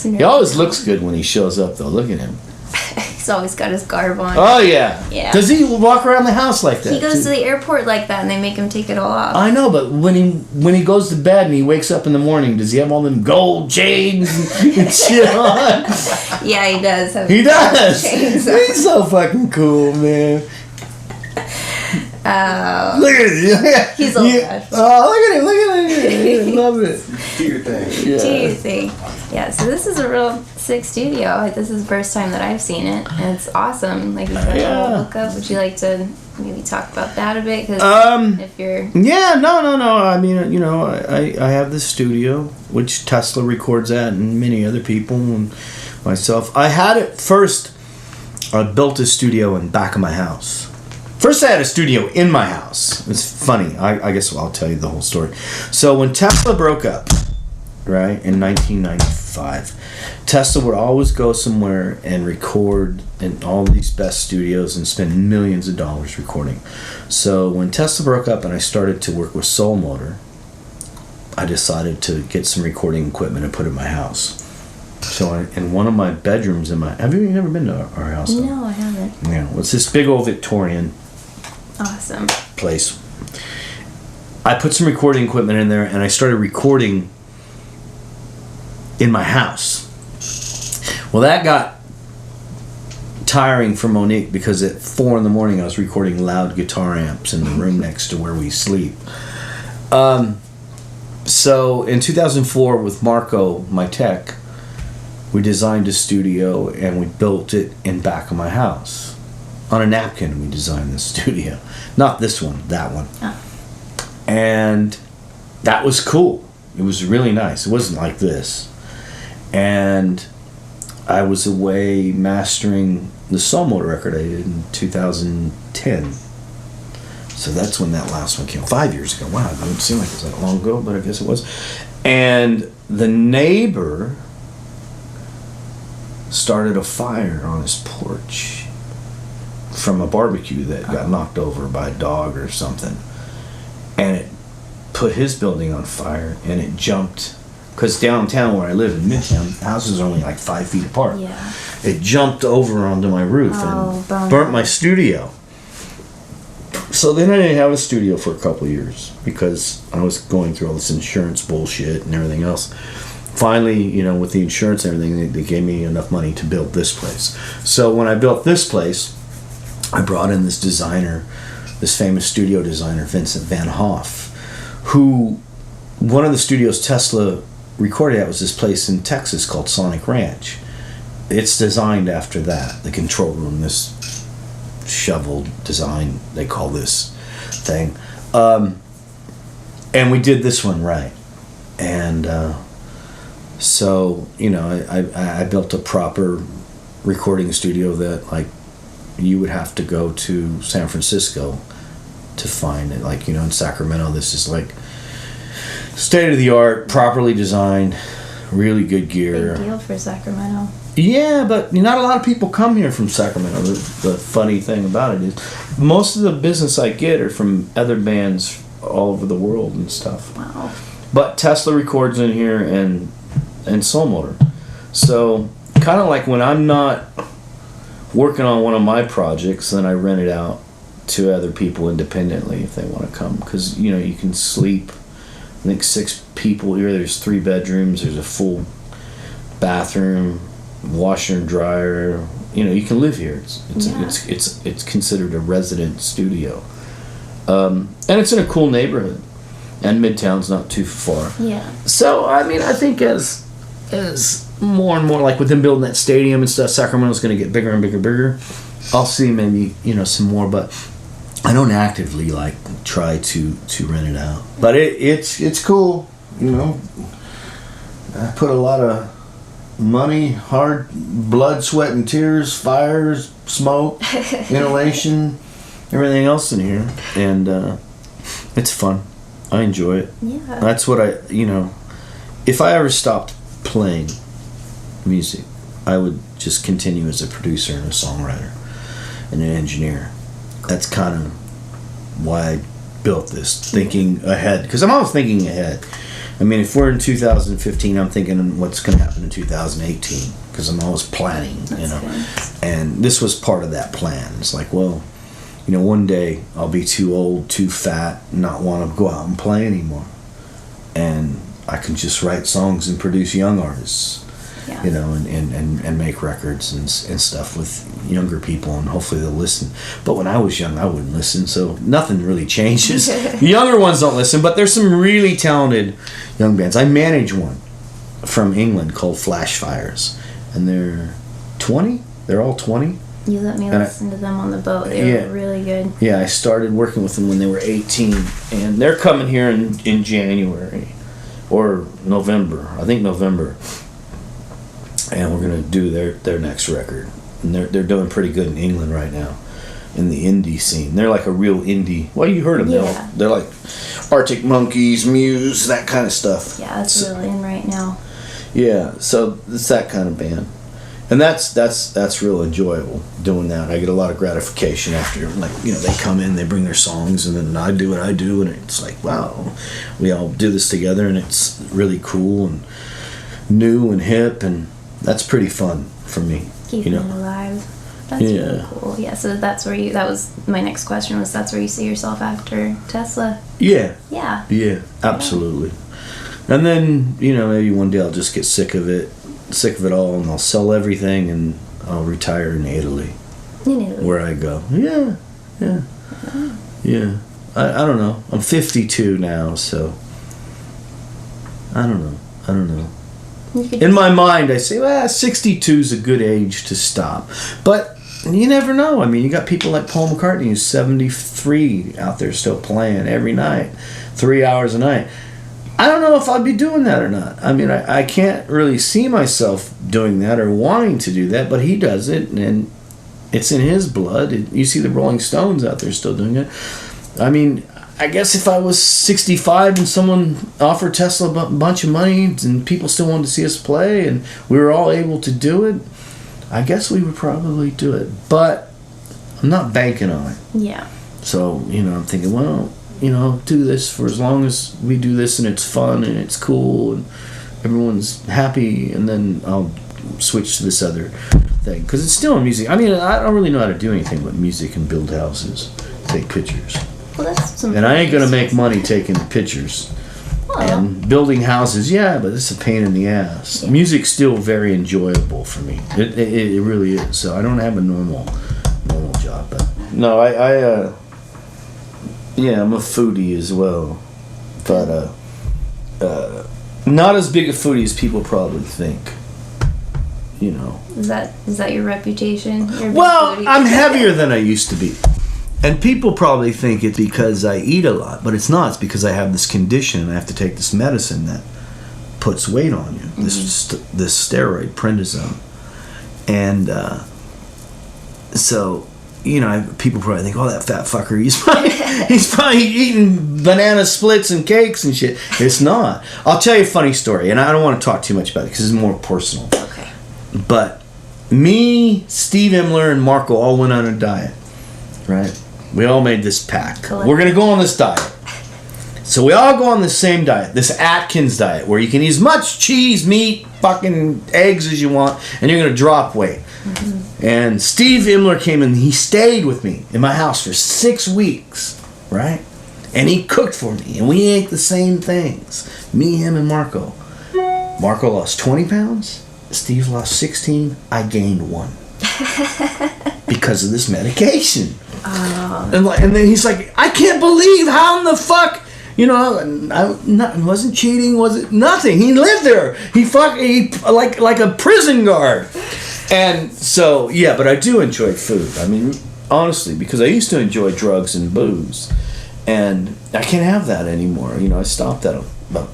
He always looks good when he shows up, though. Look at him. He's always got his garb on. Oh, yeah. Yeah. Does he walk around the house like that? He goes to the airport like that, and they make him take it all off. I know, but when he goes to bed and he wakes up in the morning, does he have all them gold chains and shit on? Yeah, he does. He does. He's so fucking cool, man. Look at him. He's old fashioned. Oh, look at him. Love it. Do your thing. Yeah. Do your thing. Yeah, so this is a real sick studio. This is the first time that I've seen it, and it's awesome. Like, you got a little hookup. Would you like to maybe talk about that a bit? Cause if you're... Yeah, no. I mean, you know, I have this studio, which Tesla records at, and many other people, and myself. I had it first, I built a studio in back of my house. First, I had a studio in my house. It's funny. I guess I'll tell you the whole story. So when Tesla broke up, right, in 1995, Tesla would always go somewhere and record in all these best studios and spend millions of dollars recording. So when Tesla broke up and I started to work with Soul Motor, I decided to get some recording equipment and put it in my house. So in one of my bedrooms have you ever been to our house? No, I haven't. Yeah, well, it's this big old Victorian Awesome. place. I put some recording equipment in there and I started recording in my house. Well, that got tiring for Monique because at 4 a.m. I was recording loud guitar amps in the room next to where we sleep. So in 2004 with Marco, my tech, we designed a studio and we built it in back of my house. On a napkin, we designed the studio. Not this one, that one. Oh. And that was cool. It was really nice. It wasn't like this. And I was away mastering the Soul Motor record I did in 2010. So that's when that last one came. 5 years ago. Wow, it doesn't seem like it was that long ago, but I guess it was. And the neighbor started a fire on his porch from a barbecue that got knocked over by a dog or something, and it put his building on fire, and it jumped because downtown where I live in Midtown, houses are only like 5 feet apart. Yeah. It jumped over onto my roof and burnt my studio. So then I didn't have a studio for a couple of years because I was going through all this insurance bullshit and everything else. Finally, you know, with the insurance and everything, they gave me enough money to build this place. So when I built this place, I brought in this designer, this famous studio designer, Vincent Van Hoff, who, one of the studios Tesla recorded at was this place in Texas called Sonic Ranch. It's designed after that, the control room, this shovel design, they call this thing. And we did this one right. And so, you know, I built a proper recording studio that, like, you would have to go to San Francisco to find it. Like, you know, in Sacramento, this is like state of the art, properly designed, really good gear. Big deal for Sacramento. Yeah, but not a lot of people come here from Sacramento. The funny thing about it is most of the business I get are from other bands all over the world and stuff. Wow. But Tesla records in here and Soul Motor. So kind of like when I'm not working on one of my projects, then I rent it out to other people independently if they want to come. Because, you know, you can sleep, I think 6 people here. There's 3 bedrooms. There's a full bathroom, washer and dryer. You know, you can live here. It's considered a resident studio, and it's in a cool neighborhood, and Midtown's not too far. Yeah. So I mean, I think as more and more, like with them building that stadium and stuff, Sacramento's going to get bigger and bigger. I'll see maybe, you know, some more, but I don't actively like try to rent it out. But it's cool, you know. I put a lot of money, hard blood, sweat, and tears, fires, smoke, inhalation, everything else in here, and it's fun. I enjoy it. Yeah. That's what you know, if I ever stopped playing music, I would just continue as a producer and a songwriter and an engineer. That's kind of why I built this, thinking ahead, because I'm always thinking ahead. I mean, if we're in 2015, I'm thinking what's going to happen in 2018, because I'm always planning, you know. Good. And this was part of that plan. It's like, well, you know, one day I'll be too old, too fat, not want to go out and play anymore. And I can just write songs and produce young artists, you know, and make records and stuff with younger people, and hopefully they'll listen. But when I was young, I wouldn't listen, so nothing really changes. The younger ones don't listen, but there's some really talented young bands. I manage one from England called Flash Fires, and they're 20. They're all 20. You let me listen to them on the boat. They were really good. Yeah, I started working with them when they were 18, and they're coming here in January or November. I think November. And we're gonna do their next record, and they're doing pretty good in England right now, in the indie scene. They're like a real indie. Well, you heard them. Yeah. They're like Arctic Monkeys, Muse, that kind of stuff. Yeah, that's really in right now. Yeah, so it's that kind of band, and that's real enjoyable doing that. I get a lot of gratification after, like, you know, they come in, they bring their songs, and then I do what I do, and it's like, wow, we all do this together, and it's really cool and new and hip, and that's pretty fun for me. Keeping you know? it alive. That's really cool. Yeah, so that was my next question, was that's where you see yourself after Tesla? Yeah. Yeah. Yeah, absolutely. And then, you know, maybe one day I'll just get sick of it all, and I'll sell everything, and I'll retire in Italy. In Italy? Where I go. Yeah. I don't know. I'm 52 now, so I don't know. In my mind, I say, well, 62 is a good age to stop. But you never know. I mean, you got people like Paul McCartney, who's 73, out there still playing every night, 3 hours a night. I don't know if I'd be doing that or not. I mean, I can't really see myself doing that or wanting to do that, but he does it, and it's in his blood. You see the Rolling Stones out there still doing it. I mean, I guess if I was 65 and someone offered Tesla a bunch of money and people still wanted to see us play and we were all able to do it, I guess we would probably do it. But I'm not banking on it. Yeah. So, you know, I'm thinking, well, you know, do this for as long as we do this and it's fun and it's cool, and everyone's happy, and then I'll switch to this other thing because it's still music. I mean, I don't really know how to do anything but music and build houses, take pictures. Well, that's some. And I ain't gonna make money taking the pictures. And building houses, yeah, but it's a pain in the ass. Yeah. Music's still very enjoyable for me. It really is. So I don't have a normal job, but no, yeah, I'm a foodie as well, but not as big a foodie as people probably think. You know. Is that your reputation? Well, I'm heavier than I used to be. And people probably think it's because I eat a lot, but it's not. It's because I have this condition and I have to take this medicine that puts weight on you. Mm-hmm. This steroid, prednisone. And so, you know, people probably think, oh, that fat fucker, he's probably eating banana splits and cakes and shit. It's not. I'll tell you a funny story, and I don't want to talk too much about it because it's more personal. Okay. But me, Steve Imler, and Marco all went on a diet, right? We all made this pact. Cool. We're going to go on this diet. So we all go on the same diet, this Atkins diet, where you can eat as much cheese, meat, fucking eggs as you want, and you're going to drop weight. Mm-hmm. And Steve Imler came in, he stayed with me in my house for 6 weeks, right? And he cooked for me, and we ate the same things. Me, him, and Marco. Marco lost 20 pounds. Steve lost 16. I gained 1. Because of this medication. And then he's like, I can't believe how in the fuck, you know, I wasn't cheating, was it? Nothing. He lived there. He like a prison guard. And so, yeah, but I do enjoy food. I mean, honestly, because I used to enjoy drugs and booze. And I can't have that anymore. You know, I stopped that about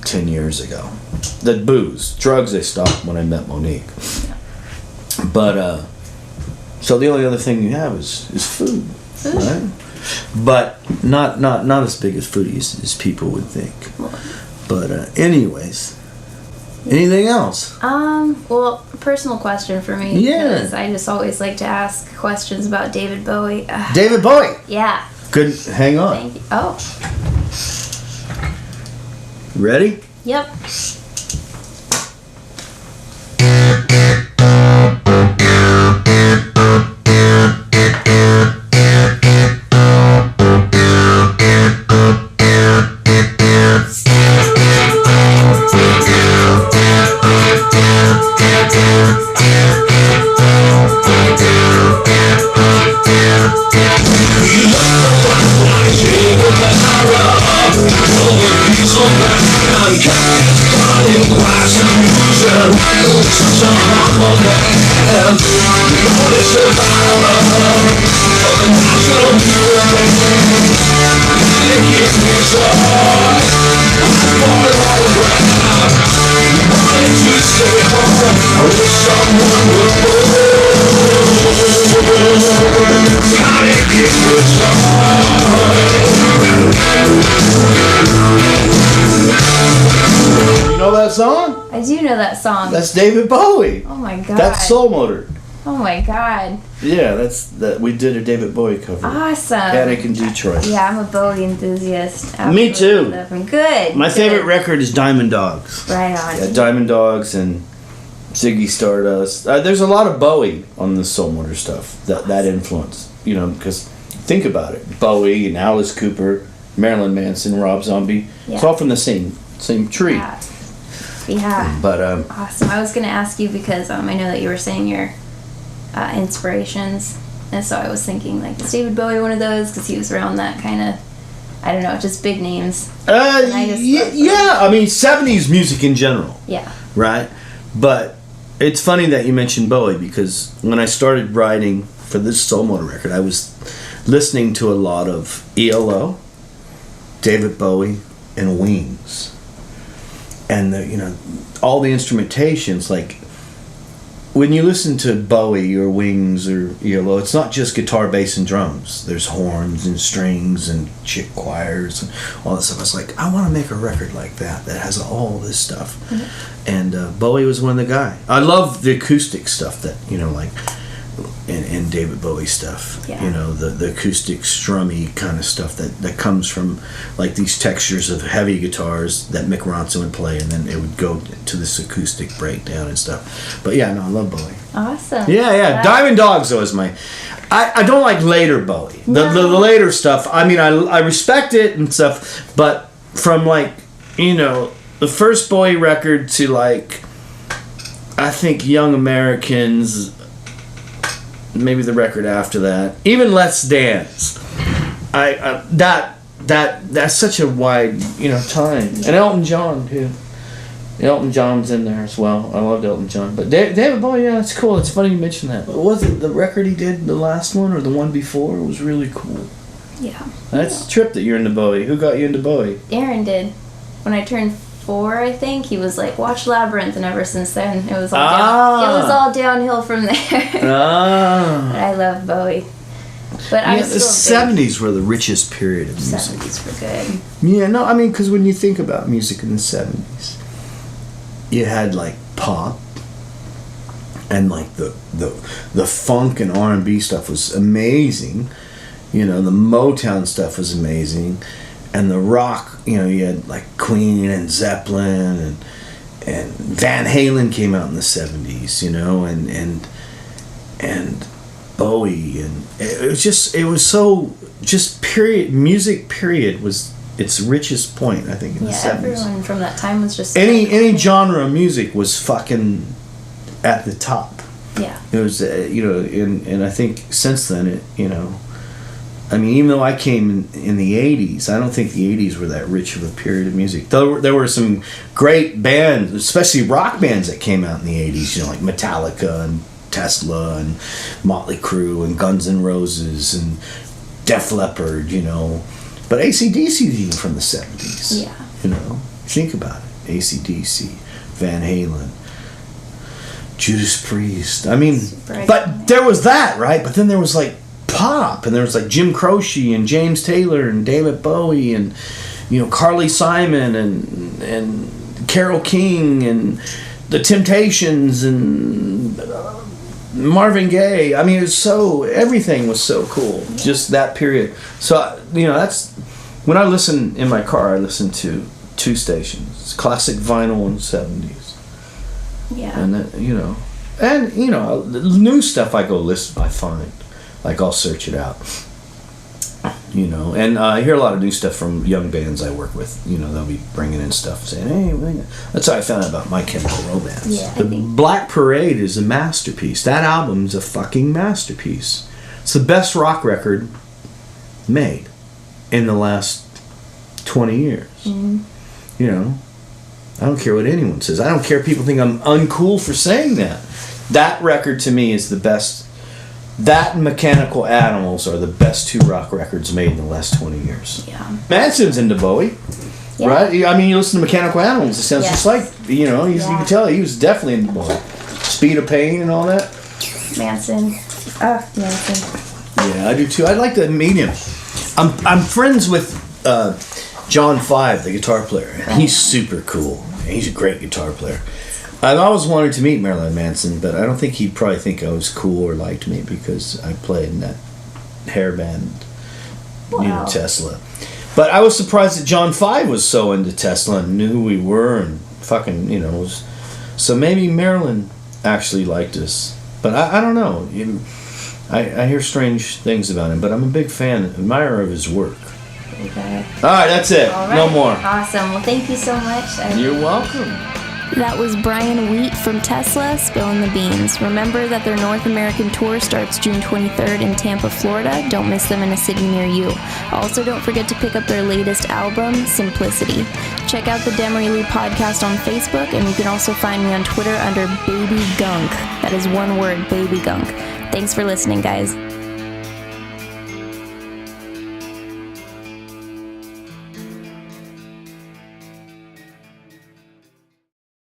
10 years ago. The booze. Drugs I stopped when I met Monique. But, so the only other thing you have is food, right? But not as big as foodies as people would think. But anyways, anything else? Well, personal question for me. Yeah. Because I just always like to ask questions about David Bowie. David Bowie. Yeah. Good. Hang on. Thank you. Oh. Ready? Yep. You know that song? I do know that song. That's David Bowie. Oh my god. That's Soul Motor. Oh my god. Yeah, that we did a David Bowie cover. Awesome. Panic in Detroit. Yeah, I'm a Bowie enthusiast. Me too. Love him. Good. My favorite record is Diamond Dogs. Right on. Yeah, Diamond Dogs and Ziggy Stardust. There's a lot of Bowie on the Soul Motor stuff. That influence, you know, because think about it. Bowie and Alice Cooper, Marilyn Manson, Rob Zombie. Yeah. It's all from the same tree. Yeah. But awesome. I was going to ask you because I know that you were saying your inspirations, and so I was thinking like, is David Bowie one of those? Because he was around that kind of, I don't know, just big names. Yeah. I mean, 70s music in general. Yeah. Right. But it's funny that you mentioned Bowie because when I started writing for this Soul Motor record, I was listening to a lot of ELO, David Bowie, and Wings. And all the instrumentations, like when you listen to Bowie or Wings or ELO, it's not just guitar, bass, and drums. There's horns and strings and chick choirs and all this stuff. I was like, I want to make a record like that has all this stuff. Mm-hmm. And Bowie was one of the guys. I love the acoustic stuff that, like in David Bowie stuff. Yeah. You know, the acoustic strummy kind of stuff that comes from like these textures of heavy guitars that Mick Ronson would play, and then it would go to this acoustic breakdown and stuff. But yeah, no, I love Bowie. Awesome. Yeah. Diamond Dogs though is my. I don't like later Bowie. The later stuff. I mean, I respect it and stuff, but from like, you know, the first Bowie record to like, I think Young Americans, maybe the record after that, even Let's Dance. That's such a wide, you know, time. And Elton John too. Elton John's in there as well. I loved Elton John. But David Bowie, yeah, it's cool. It's funny you mention that. Was it the record he did, the last one, or the one before? It was really cool. Yeah. That's a trip that you're into Bowie. Who got you into Bowie? Aaron did. When I turned 4, I think, he was like, watch Labyrinth, and ever since then, it was all downhill from there. But I love Bowie. But yeah, the 70s were the richest period of music. 70s were good. Yeah, no, I mean, because when you think about music in the 70s, you had like pop, and like the funk and R&B stuff was amazing. You know, the Motown stuff was amazing, and the rock, you know, you had like Queen and Zeppelin and Van Halen came out in the 70s, you know, and Bowie, and it was so music period was its richest point, I think, in the 70s. Everyone from that time was just any genre of music was fucking at the top. Yeah. It was, you know, and I think since then, it, you know, I mean, even though I came in the 80s, I don't think the 80s were that rich of a period of music. There were some great bands, especially rock bands that came out in the 80s, you know, like Metallica and Tesla and Motley Crue and Guns N' Roses and Def Leppard, you know. But AC/DC is even from the 70s. Yeah. You know, think about it. AC/DC, Van Halen, Judas Priest. I mean, but there was that, right? But then there was like pop, and there was like Jim Croce and James Taylor and David Bowie and, you know, Carly Simon and Carole King and the Temptations and Marvin Gaye. I mean, everything was so cool. Just that period. So, you know, that's when I listen in my car. I listen to 2 stations: classic vinyl in the 70s. Yeah. And then, you know, the new stuff I go listen. I find, like, I'll search it out. You know, and I hear a lot of new stuff from young bands I work with. You know, they'll be bringing in stuff saying, hey, that's how I found out about My Chemical Romance. Yeah, the Black Parade is a masterpiece. That album's a fucking masterpiece. It's the best rock record made in the last 20 years. Mm-hmm. You know, I don't care what anyone says. I don't care if people think I'm uncool for saying that. That record to me is the best. That and Mechanical Animals are the best 2 rock records made in the last 20 years. Yeah. Manson's into Bowie, right? I mean, you listen to Mechanical Animals, it sounds just like, you know, you can tell he was definitely into Bowie. Speed of Pain and all that. Manson. Manson. Yeah, I do too. I like to meet him. I'm friends with John Five, the guitar player. He's super cool. He's a great guitar player. I've always wanted to meet Marilyn Manson, but I don't think he'd probably think I was cool or liked me because I played in that hair band, you know, Tesla. But I was surprised that John Five was so into Tesla and knew who we were and fucking, you know, so maybe Marilyn actually liked us. But I don't know. I hear strange things about him, but I'm a big admirer of his work. Okay. All right, that's it. All right. No more. Awesome. Well, thank you so much. You're welcome. That was Brian Wheat from Tesla, spilling the beans. Remember that their North American tour starts June 23rd in Tampa, Florida. Don't miss them in a city near you. Also, don't forget to pick up their latest album, Simplicity. Check out the Demerie Leigh podcast on Facebook, and you can also find me on Twitter under Baby Gunk. That is one word, Baby Gunk. Thanks for listening, guys.